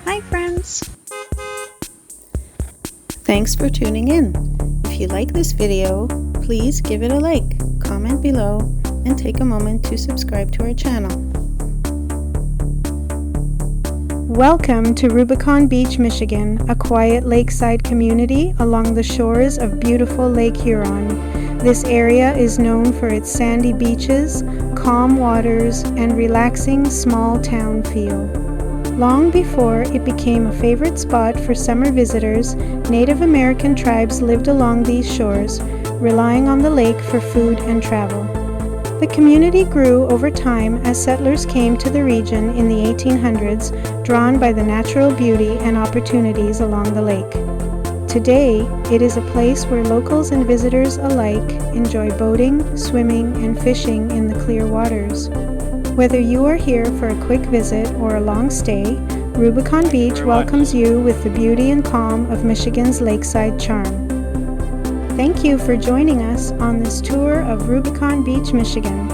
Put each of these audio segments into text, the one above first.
Hi friends! Thanks for tuning in. If you like this video, please give it a like, comment below, and take a moment to subscribe to our channel. Welcome to Rubicon Beach, Michigan, a quiet lakeside community along the shores of beautiful Lake Huron. This area is known for its sandy beaches, calm waters, and relaxing small town feel. Long before it became a favorite spot for summer visitors, Native American tribes lived along these shores, relying on the lake for food and travel. The community grew over time as settlers came to the region in the 1800s, drawn by the natural beauty and opportunities along the lake. Today, it is a place where locals and visitors alike enjoy boating, swimming, and fishing in the clear waters. Whether you are here for a quick visit or a long stay, Rubicon Beach welcomes you with the beauty and calm of Michigan's lakeside charm. Thank you for joining us on this tour of Rubicon Beach, Michigan.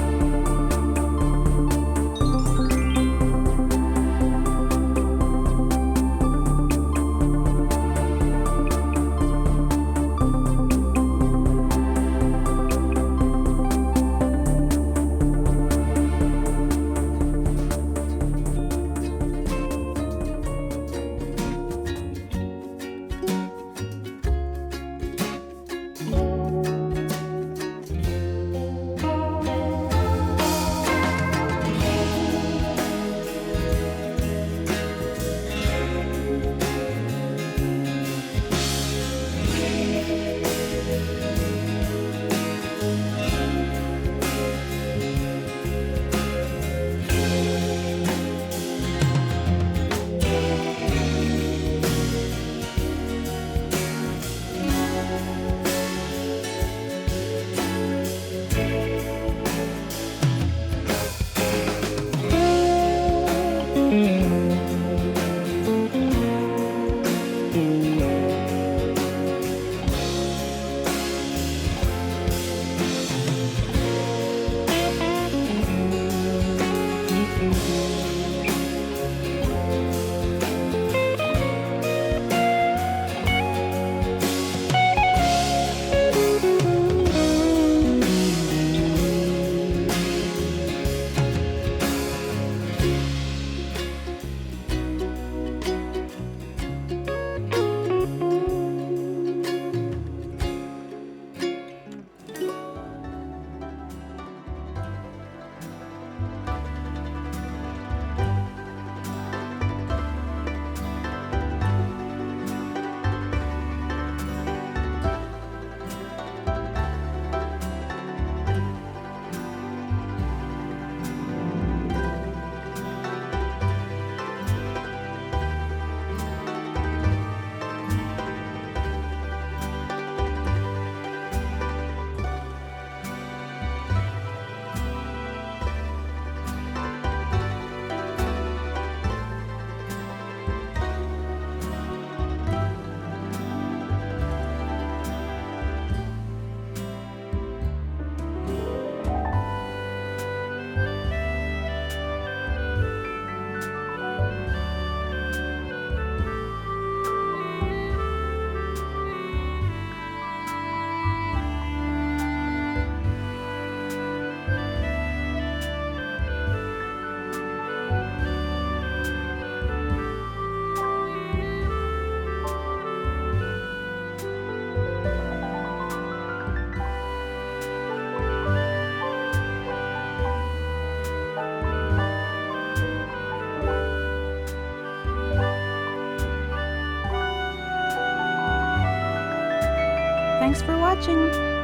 Thanks for watching!